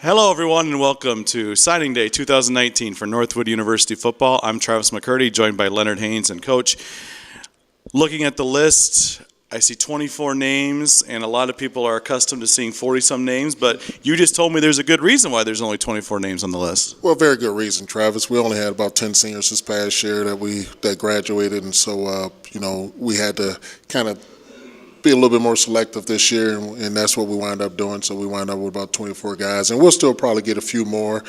Hello, everyone, and welcome to Signing Day 2019 for Northwood University football. I'm Travis McCurdy, joined by Leonard Haynes and Coach. Looking at the list, I see 24 names, and a lot of people are accustomed to seeing 40-some names, but you just told me there's a good reason why there's only 24 names on the list. Well, very good reason, Travis. We only had about 10 seniors this past year that graduated, and so we had to kind of be a little bit more selective this year, and that's what we wound up doing. So we wound up with about 24 guys, and we'll still probably get a few more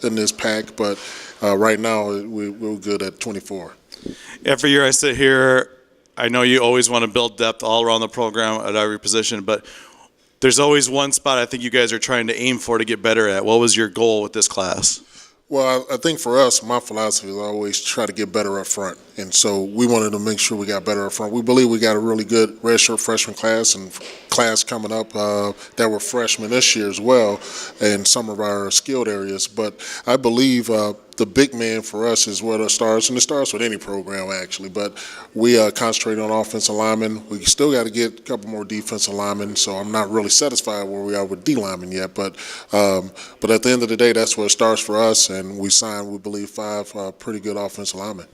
in this pack, but right now we're good at 24. Every year I sit here, I know you always want to build depth all around the program at every position, but there's always one spot I think you guys are trying to aim for to get better at. What was your goal with this class? Well, I think for us, my philosophy is always try to get better up front. And so we wanted to make sure we got better up front. We believe we got a really good redshirt freshman class and class coming up that were freshmen this year as well in some of our skilled areas. But I believe the big man for us is where it starts, and it starts with any program actually. But we concentrate on offensive linemen. We still got to get a couple more defensive linemen, so I'm not really satisfied where we are with D linemen yet. But at the end of the day, that's where it starts for us, and we signed, we believe, 5 pretty good offensive linemen.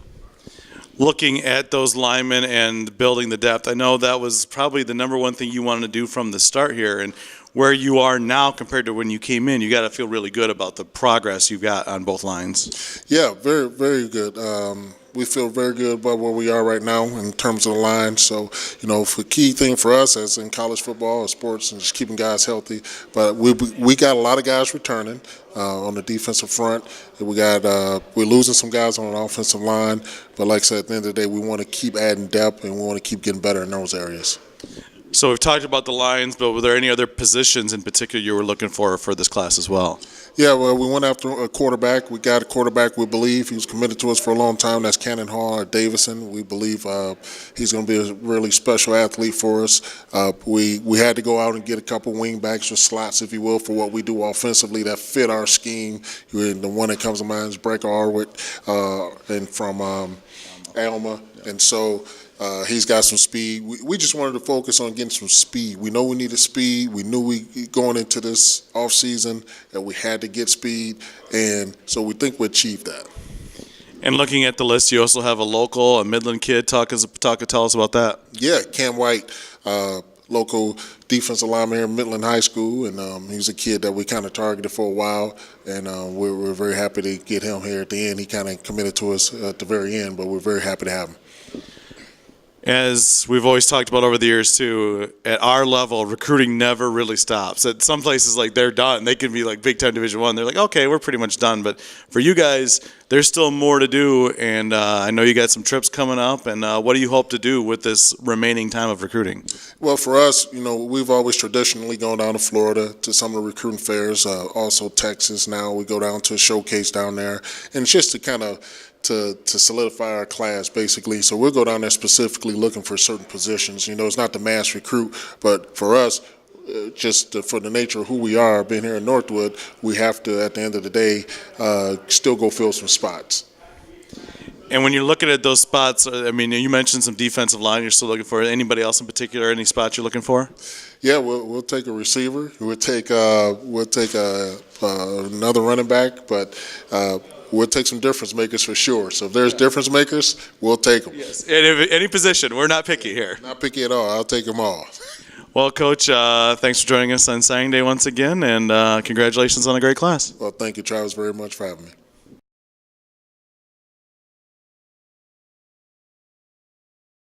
Looking at those linemen and building the depth, I know that was probably the number one thing you wanted to do from the start here, and where you are now compared to when you came in, you got to feel really good about the progress you've got on both lines. Yeah, very, very good. We feel very good about where we are right now in terms of the line. So, the key thing for us as in college football or sports and just keeping guys healthy. But we got a lot of guys returning on the defensive front. We're losing some guys on the offensive line. But like I said, at the end of the day, we want to keep adding depth and we want to keep getting better in those areas. So we've talked about the lines, but were there any other positions in particular you were looking for this class as well? Yeah, well, we went after a quarterback. We got a quarterback we believe. He was committed to us for a long time. That's Cannon Hall at Davison. We believe he's going to be a really special athlete for us. We had to go out and get a couple wing backs or slots, if you will, for what we do offensively that fit our scheme. The one that comes to mind is Breaker Arwood and from Alma. And so he's got some speed. We just wanted to focus on getting some speed. We know we needed speed. We knew going into this offseason that we had to get speed, and so we think we achieved that. And looking at the list, you also have a Midland kid. Tell us about that. Yeah, Cam White, local defensive lineman here in Midland High School, and he's a kid that we kind of targeted for a while, and we're very happy to get him here at the end. He kind of committed to us at the very end, but we're very happy to have him. As we've always talked about over the years too, at our level, recruiting never really stops. At some places, they're done. They can be Big Ten Division I. They're like, okay, we're pretty much done. But for you guys, there's still more to do. And I know you got some trips coming up. And what do you hope to do with this remaining time of recruiting? Well, for us, we've always traditionally gone down to Florida to some of the recruiting fairs. Also Texas. Now we go down to a showcase down there, and it's just to kind of to solidify our class, basically. So we'll go down there specifically looking for certain positions. It's not the mass recruit, but for us, for the nature of who we are, being here in Northwood, we have to, at the end of the day, still go fill some spots. And when you're looking at those spots, you mentioned some defensive line you're still looking for. Anybody else in particular, any spots you're looking for? Yeah, we'll take a receiver. We'll take another running back, but we'll take some difference makers for sure. So if there's difference makers, we'll take them. Yes, and any position. We're not picky here. Not picky at all. I'll take them all. Well, Coach, thanks for joining us on Signing Day once again, and congratulations on a great class. Well, thank you, Travis, very much for having me.